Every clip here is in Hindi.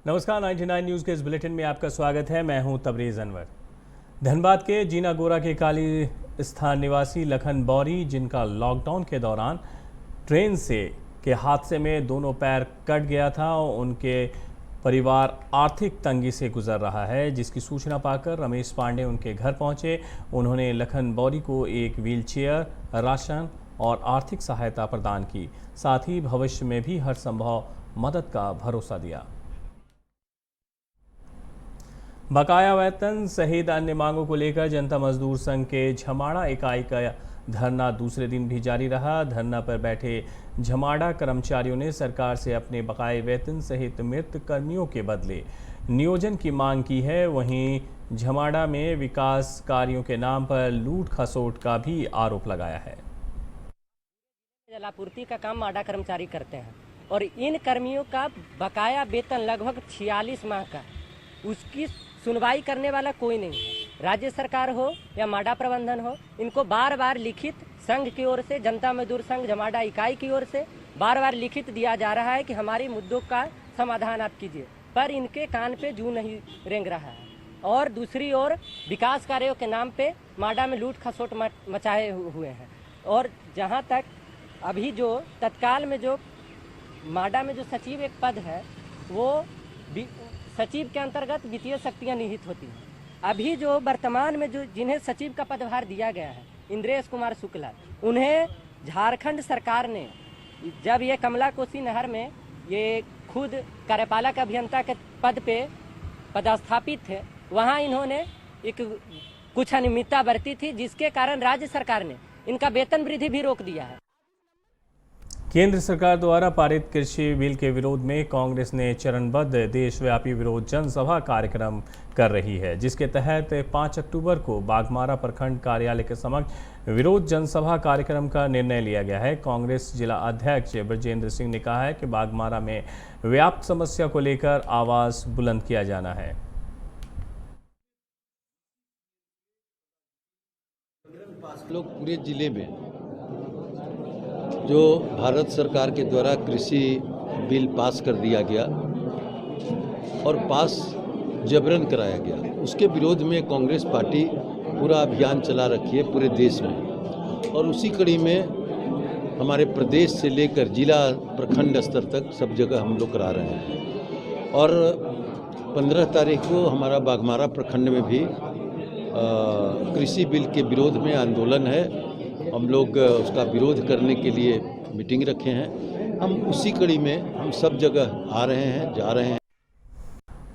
नमस्कार, 99 न्यूज़ के इस बुलेटिन में आपका स्वागत है। मैं हूं तबरेज़ अनवर। धनबाद के जीना गोरा के काली स्थान निवासी लखन बौरी, जिनका लॉकडाउन के दौरान ट्रेन के हादसे में दोनों पैर कट गया था, उनके परिवार आर्थिक तंगी से गुजर रहा है, जिसकी सूचना पाकर रमेश पांडे उनके घर पहुंचे। उन्होंने लखन बौरी को एक व्हीलचेयर, राशन और आर्थिक सहायता प्रदान की। साथ ही भविष्य में भी हर संभव मदद का भरोसा दिया। बकाया वेतन सहित अन्य मांगों को लेकर जनता मजदूर संघ के झमाड़ा इकाई का धरना दूसरे दिन भी जारी रहा। धरना पर बैठे झमाड़ा कर्मचारियों ने सरकार से अपने बकाये वेतन सहित मृत कर्मियों के बदले नियोजन की मांग की है। वहीं झमाड़ा में विकास कार्यों के नाम पर लूट खसोट का भी आरोप लगाया है। जलापूर्ति का काम माडा कर्मचारी करते हैं और इन कर्मियों का बकाया वेतन लगभग 46 माह का, उसकी सुनवाई करने वाला कोई नहीं है। राज्य सरकार हो या माडा प्रबंधन हो, इनको बार बार लिखित संघ की ओर से, जनता मजदूर संघ झमाड़ा इकाई की ओर से बार बार लिखित दिया जा रहा है कि हमारी मुद्दों का समाधान आप कीजिए, पर इनके कान पे जू नहीं रेंग रहा है। और दूसरी ओर विकास कार्यों के नाम पे माडा में लूट खसोट मचाए हुए हैं। और जहाँ तक अभी जो तत्काल में जो माडा में जो सचिव एक पद है, वो सचिव के अंतर्गत वित्तीय शक्तियां निहित होती हैं। अभी जो वर्तमान में जो जिन्हें सचिव का पदभार दिया गया है, इंद्रेश कुमार शुक्ला, उन्हें झारखंड सरकार ने जब ये कमला कोसी नहर में ये खुद कार्यपालक अभियंता के पद पे पदस्थापित थे, वहां इन्होंने एक कुछ अनियमितता बरती थी, जिसके कारण राज्य सरकार ने इनका वेतन वृद्धि भी रोक दिया है। केंद्र सरकार द्वारा पारित कृषि बिल के विरोध में कांग्रेस ने चरणबद्ध देशव्यापी विरोध जनसभा कार्यक्रम कर रही है, जिसके तहत 5 अक्टूबर को बाघमारा प्रखंड कार्यालय के समक्ष विरोध जनसभा कार्यक्रम का निर्णय लिया गया है। कांग्रेस जिला अध्यक्ष ब्रजेंद्र सिंह ने कहा है कि बाघमारा में व्याप्त समस्या को लेकर आवाज बुलंद किया जाना है। लोग पूरे जिले में जो भारत सरकार के द्वारा कृषि बिल पास कर दिया गया और पास जबरन कराया गया, उसके विरोध में कांग्रेस पार्टी पूरा अभियान चला रखी है पूरे देश में। और उसी कड़ी में हमारे प्रदेश से लेकर जिला प्रखंड स्तर तक सब जगह हम लोग करा रहे हैं। और 15 तारीख को हमारा बाघमारा प्रखंड में भी कृषि बिल के विरोध में आंदोलन है। हम लोग उसका विरोध करने के लिए मीटिंग रखे हैं। हम उसी कड़ी में हम सब जगह आ रहे हैं, जा रहे हैं।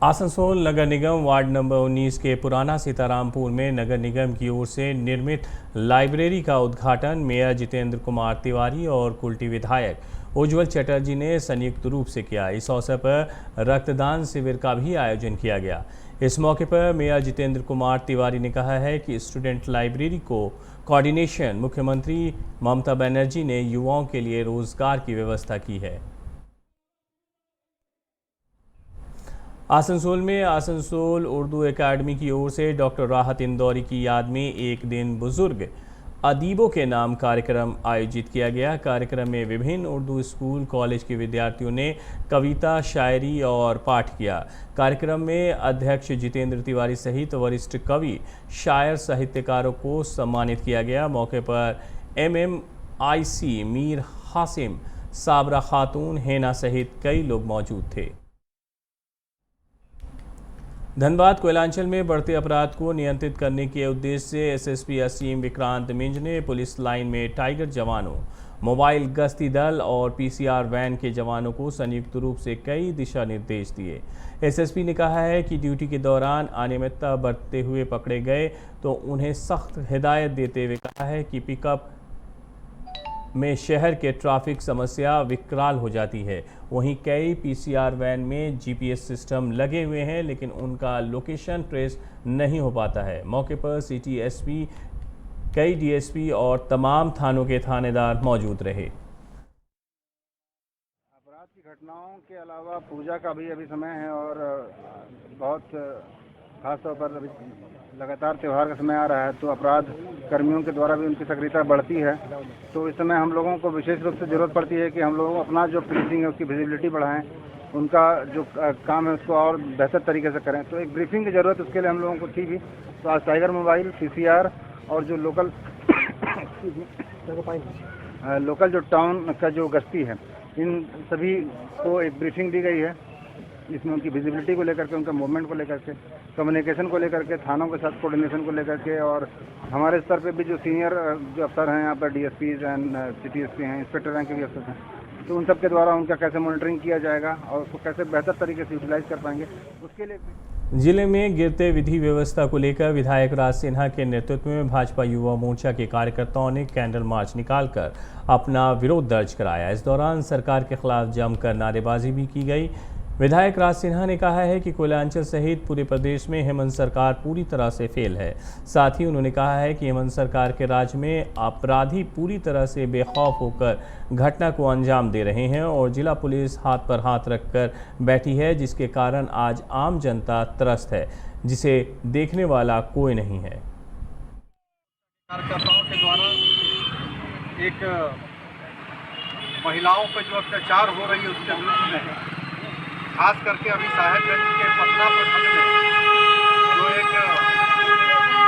आसनसोल नगर निगम वार्ड नंबर 19 के पुराना सीतारामपुर में नगर निगम की ओर से निर्मित लाइब्रेरी का उद्घाटन मेयर जितेंद्र कुमार तिवारी और कुल्टी विधायक उज्जवल चटर्जी ने संयुक्त रूप से किया। इस अवसर पर रक्तदान शिविर का भी आयोजन किया गया। इस मौके पर मेयर जितेंद्र कुमार तिवारी ने कहा है कि स्टूडेंट लाइब्रेरी को कोऑर्डिनेशन मुख्यमंत्री ममता बनर्जी ने युवाओं के लिए रोजगार की व्यवस्था की है। आसनसोल में आसनसोल उर्दू एकेडमी की ओर से डॉक्टर राहत इंदौरी की याद में एक दिन बुजुर्ग अदीबों के नाम कार्यक्रम आयोजित किया गया। कार्यक्रम में विभिन्न उर्दू स्कूल कॉलेज के विद्यार्थियों ने कविता, शायरी और पाठ किया। कार्यक्रम में अध्यक्ष जितेंद्र तिवारी सहित वरिष्ठ कवि, शायर, साहित्यकारों को सम्मानित किया गया। मौके पर MMIC मीर हासिम, साबरा खातून, हेना सहित कई लोग मौजूद थे। धनबाद कोयलांचल में बढ़ते अपराध को नियंत्रित करने के उद्देश्य से SSP असीम विक्रांत मिंज ने पुलिस लाइन में टाइगर जवानों, मोबाइल गश्ती दल और PCR वैन के जवानों को संयुक्त रूप से कई दिशा निर्देश दिए। SSP ने कहा है कि ड्यूटी के दौरान अनियमितता बरतते हुए पकड़े गए तो उन्हें सख्त हिदायत देते हुए कहा है कि पिकअप में शहर के ट्रैफिक समस्या विकराल हो जाती है। वहीं कई PCR वैन में GPS सिस्टम लगे हुए हैं, लेकिन उनका लोकेशन ट्रेस नहीं हो पाता है। मौके पर सिटी SP, कई DSP और तमाम थानों के थानेदार मौजूद रहे। अपराध की घटनाओं के अलावा पूजा का भी अभी समय है और बहुत खासतौर पर अभी लगातार त्यौहार का समय आ रहा है, तो अपराध कर्मियों के द्वारा भी उनकी सक्रियता बढ़ती है। तो इस समय हम लोगों को विशेष रूप से ज़रूरत पड़ती है कि हम लोग अपना जो पुलिसिंग है उसकी विजिबिलिटी बढ़ाएं उनका जो काम है उसको और बेहतर तरीके से करें। तो एक ब्रीफिंग की ज़रूरत उसके लिए हम लोगों को थी भी। तो आज टाइगर मोबाइल, पीसीआर और जो लोकल जो टाउन का जो गश्ती है, इन सभी को एक ब्रीफिंग दी गई है, जिसमें उनकी विजिबिलिटी को लेकर के, उनका मूवमेंट को लेकर के, कम्युनिकेशन को लेकर के, थानों के साथ कोऑर्डिनेशन को लेकर के, और हमारे स्तर पे भी जो सीनियर जो अफसर हैं यहाँ पर, डीएसपीज एंड सीटीएसपी हैं, इंस्पेक्टर रैंक के भी अफसर हैं, तो उन सब के द्वारा उनका कैसे मॉनिटरिंग किया जाएगा और उसको कैसे बेहतर तरीके से यूटिलाइज कर पाएंगे, उसके लिए जिले में गिरते विधि व्यवस्था को लेकर विधायक राज सिन्हा के नेतृत्व में भाजपा युवा मोर्चा के कार्यकर्ताओं ने कैंडल मार्च निकालकर अपना विरोध दर्ज कराया। इस दौरान सरकार के खिलाफ जमकर नारेबाजी भी की गई। विधायक राज सिन्हा ने कहा है कि कोयलांचल सहित पूरे प्रदेश में हेमंत सरकार पूरी तरह से फेल है। साथ ही उन्होंने कहा है कि हेमंत सरकार के राज में अपराधी पूरी तरह से बेखौफ होकर घटना को अंजाम दे रहे हैं और जिला पुलिस हाथ पर हाथ रखकर बैठी है, जिसके कारण आज आम जनता त्रस्त है, जिसे देखने वाला कोई नहीं है। कार्यकर्ताओं के द्वारा एक महिलाओं पर जो अत्याचार हो रही है उसके विरुद्ध में, खास करके अभी साहेबगंज के पटना प्रखंड में जो एक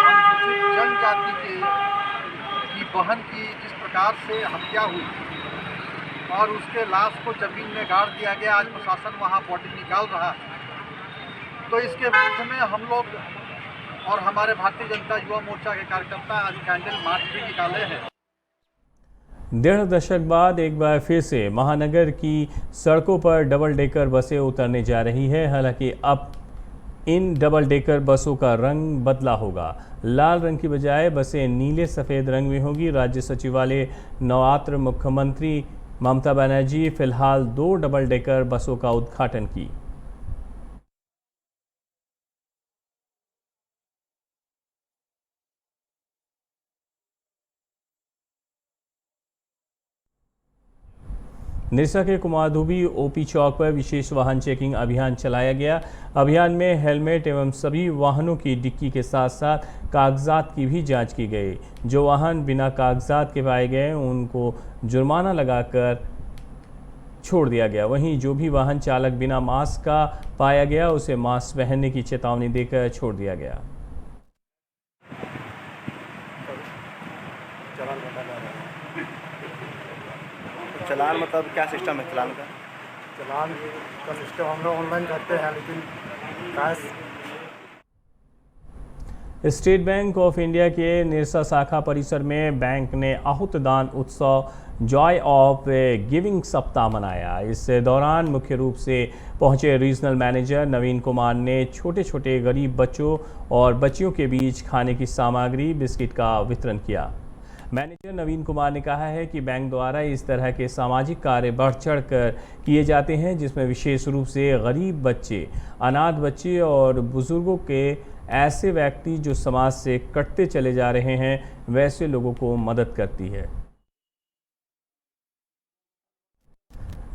अनुसूचित जनजाति की बहन की जिस प्रकार से हत्या हुई और उसके लाश को जमीन में गाड़ दिया गया, आज प्रशासन वहां बॉडी निकाल रहा है। तो इसके विरुद्ध में हम लोग और हमारे भारतीय जनता युवा मोर्चा के कार्यकर्ता आज कैंडल मार्च भी निकाले हैं। 1.5 दशक बाद एक बार फिर से महानगर की सड़कों पर डबल डेकर बसें उतरने जा रही है। हालांकि अब इन डबल डेकर बसों का रंग बदला होगा। लाल रंग की बजाय बसें नीले सफ़ेद रंग में होगी। राज्य सचिवालय नवरात्र मुख्यमंत्री ममता बनर्जी फिलहाल 2 डबल डेकर बसों का उद्घाटन की। निरसा के कुमारधुबी ओपी चौक पर विशेष वाहन चेकिंग अभियान चलाया गया। अभियान में हेलमेट एवं सभी वाहनों की डिक्की के साथ साथ कागजात की भी जांच की गई। जो वाहन बिना कागजात के पाए गए उनको जुर्माना लगाकर छोड़ दिया गया। वहीं जो भी वाहन चालक बिना मास्क का पाया गया उसे मास्क पहनने की चेतावनी देकर छोड़ दिया गया। चलान मतलब क्या सिस्टम है चलान का? चलान का सिस्टम हम लोग ऑनलाइन करते हैं, लेकिन cash. State bank of India के निरसा शाखा परिसर में बैंक ने आहुतदान उत्सव जॉय ऑफ गिविंग सप्ताह मनाया। इस दौरान मुख्य रूप से पहुंचे रीजनल मैनेजर नवीन कुमार ने छोटे छोटे गरीब बच्चों और बच्चियों के बीच खाने की सामग्री बिस्किट का वितरण किया। मैनेजर नवीन कुमार ने कहा है कि बैंक द्वारा इस तरह के सामाजिक कार्य बढ़ चढ़ कर किए जाते हैं, जिसमें विशेष रूप से गरीब बच्चे, अनाथ बच्चे और बुजुर्गों के ऐसे व्यक्ति जो समाज से कटते चले जा रहे हैं, वैसे लोगों को मदद करती है।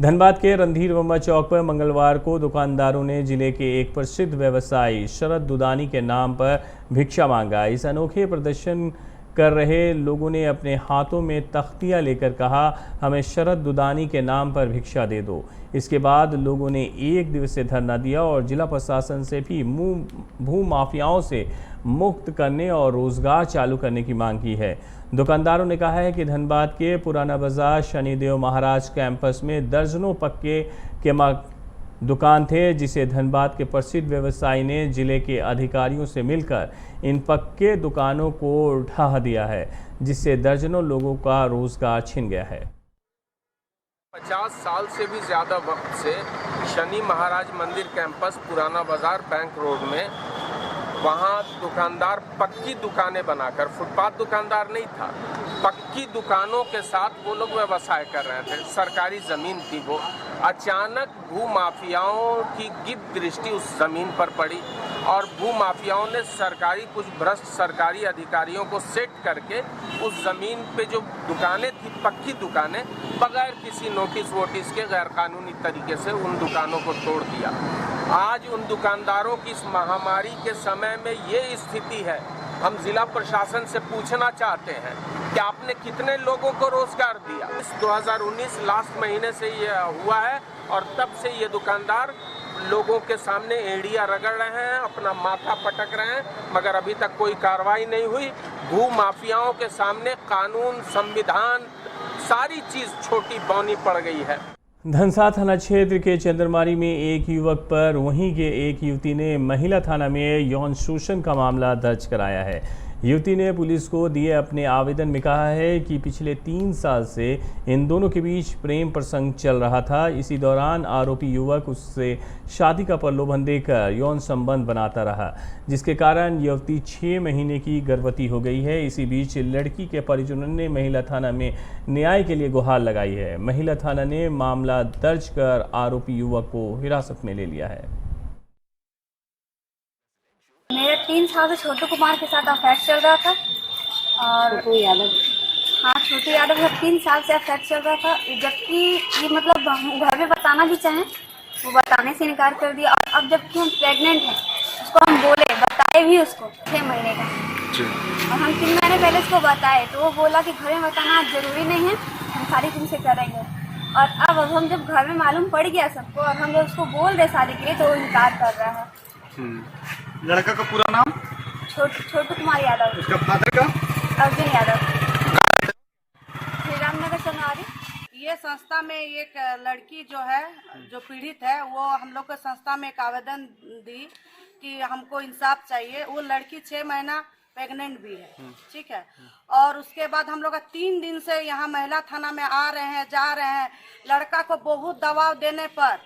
धनबाद के रणधीर वर्मा चौक पर मंगलवार को दुकानदारों ने जिले के एक प्रसिद्ध व्यवसायी शरद दुदानी के नाम पर भिक्षा मांगा। इस अनोखे प्रदर्शन कर रहे लोगों ने अपने हाथों में तख्तियां लेकर कहा, हमें शरद दुदानी के नाम पर भिक्षा दे दो। इसके बाद लोगों ने 1 दिवसीय धरना दिया और जिला प्रशासन से भी भू माफियाओं से मुक्त करने और रोजगार चालू करने की मांग की है। दुकानदारों ने कहा है कि धनबाद के पुराना बाजार शनिदेव महाराज कैंपस में दर्जनों पक्के के दुकान थे, जिसे धनबाद के प्रसिद्ध व्यवसायी ने जिले के अधिकारियों से मिलकर इन पक्के दुकानों को ढहा दिया है, जिससे दर्जनों लोगों का रोजगार छिन गया है। 50 साल से भी ज़्यादा वक्त से शनि महाराज मंदिर कैंपस पुराना बाजार बैंक रोड में वहाँ दुकानदार पक्की दुकानें बनाकर, फुटपाथ दुकानदार नहीं था, पक्की दुकानों के साथ वो लोग व्यवसाय कर रहे थे। सरकारी ज़मीन थी वो। अचानक भू माफियाओं की गिद्ध दृष्टि उस ज़मीन पर पड़ी और भू माफियाओं ने कुछ भ्रष्ट सरकारी अधिकारियों को सेट करके उस ज़मीन पे जो दुकानें थी, पक्की दुकानें, बगैर किसी नोटिस वोटिस के गैरकानूनी तरीके से उन दुकानों को तोड़ दिया। आज उन दुकानदारों की इस महामारी के समय में ये स्थिति है। हम जिला प्रशासन से पूछना चाहते हैं कि आपने कितने लोगों को रोजगार दिया। इस 2019 लास्ट महीने से ये हुआ है और तब से ये दुकानदार लोगों के सामने एड़ियां रगड़ रहे हैं, अपना माथा पटक रहे हैं, मगर अभी तक कोई कार्रवाई नहीं हुई। भू माफियाओं के सामने कानून, संविधान, सारी चीज छोटी बौनी पड़ गई है। धनसा थाना क्षेत्र के चंद्रमारी में एक युवक पर वहीं के एक युवती ने महिला थाना में यौन शोषण का मामला दर्ज कराया है। युवती ने पुलिस को दिए अपने आवेदन में कहा है कि पिछले 3 साल से इन दोनों के बीच प्रेम प्रसंग चल रहा था। इसी दौरान आरोपी युवक उससे शादी का प्रलोभन देकर यौन संबंध बनाता रहा, जिसके कारण युवती 6 महीने की गर्भवती हो गई है। इसी बीच लड़की के परिजनों ने महिला थाना में न्याय के लिए गुहार लगाई है। महिला थाना ने मामला दर्ज कर आरोपी युवक को हिरासत में ले लिया है। मेरा 3 साल से छोटू कुमार के साथ अफेयर चल रहा था और छोटू यादव, हाँ छोटू यादव का 3 साल से अफेयर चल रहा था। जबकि ये मतलब हम घर में बताना भी चाहें, वो बताने से इनकार कर दिया। और अब जबकि हम प्रेग्नेंट हैं, उसको हम बोले, बताए भी उसको 6 महीने का, और हम 3 महीने पहले उसको बताए तो वो बोला कि घर में बताना जरूरी नहीं है, हम सारी तुमसे करेंगे। और अब हम जब घर में मालूम पड़ गया सबको और हम जब उसको बोल दे शादी के लिए तो वो इनकार कर रहा है। लड़का का पूरा नाम? छोटू कुमार यादव। उसका फादर का? अर्जुन यादव। श्री रामनगर चंद्रमारी। ये संस्था में एक लड़की जो है, जो पीड़ित है, वो हम लोग के संस्था में एक आवेदन दी कि हमको इंसाफ चाहिए। वो लड़की 6 महीना प्रेग्नेंट भी है, ठीक है। और उसके बाद हम लोग 3 दिन से यहाँ महिला थाना में आ रहे हैं, जा रहे हैं। लड़का को बहुत दबाव देने पर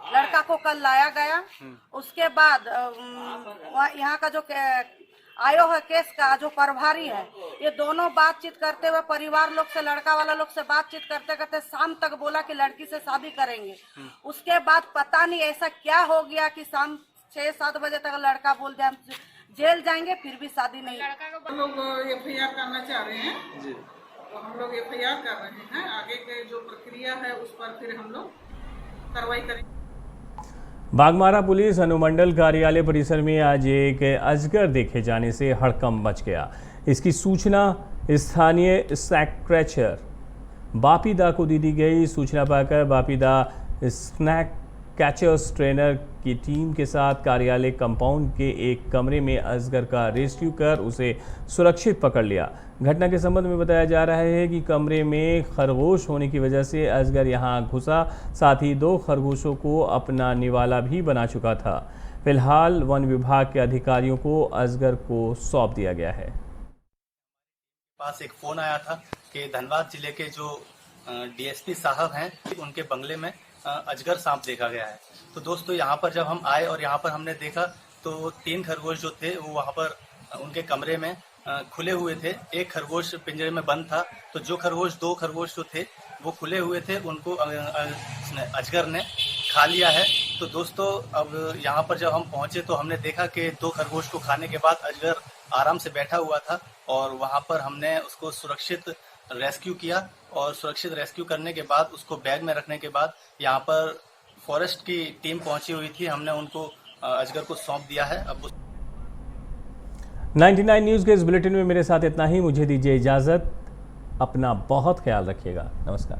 लड़का को कल लाया गया। उसके बाद यहाँ का जो आयो है केस का जो प्रभारी है, ये दोनों बातचीत करते हुए परिवार लोग से, लड़का वाला लोग से बातचीत करते करते शाम तक बोला कि लड़की से शादी करेंगे। उसके बाद पता नहीं ऐसा क्या हो गया कि शाम 6-7 बजे तक लड़का बोल दिया हम जेल जाएंगे, फिर भी शादी नहीं। हम लोग FIR करना चाह रहे हैं जी, तो हम लोग FIR कर रहे हैं। आगे के जो प्रक्रिया है उस पर फिर हम लोग कार्रवाई करेंगे। बागमारा पुलिस अनुमंडल कार्यालय परिसर में आज एक अजगर देखे जाने से हड़कंप मच गया। इसकी सूचना स्थानीय स्नैक बापीदा को दी गई। सूचना पाकर बापीदा स्नैक कैचर्स ट्रेनर की टीम के साथ कार्यालय कंपाउंड के एक कमरे में अजगर का रेस्क्यू कर उसे सुरक्षित पकड़ लिया। घटना के संबंध में बताया जा रहा है कि कमरे में खरगोश होने की वजह से अजगर यहां घुसा, साथ ही 2 खरगोशों को अपना निवाला भी बना चुका था। फिलहाल वन विभाग के अधिकारियों को अजगर को सौंप दिया गया है। पास एक फोन आया था कि धनबाद जिले के जो DSP साहब हैं, उनके बंगले में अजगर सांप देखा गया है। तो दोस्तों यहाँ पर जब हम आए और यहाँ पर हमने देखा तो 3 खरगोश जो थे वो वहाँ पर उनके कमरे में खुले हुए थे। एक खरगोश पिंजरे में बंद था, तो जो 2 खरगोश जो थे वो खुले हुए थे, उनको अजगर ने खा लिया है। तो दोस्तों अब यहाँ पर जब हम पहुँचे तो हमने देखा कि 2 खरगोश को खाने के बाद अजगर आराम से बैठा हुआ था और वहाँ पर हमने उसको सुरक्षित रेस्क्यू किया और सुरक्षित रेस्क्यू करने के बाद उसको बैग में रखने के बाद यहाँ पर फॉरेस्ट की टीम पहुंची हुई थी, हमने उनको अजगर को सौंप दिया है। अब 99 न्यूज़ के इस बुलेटिन में मेरे साथ इतना ही। मुझे दीजिए इजाज़त। अपना बहुत ख्याल रखिएगा। नमस्कार।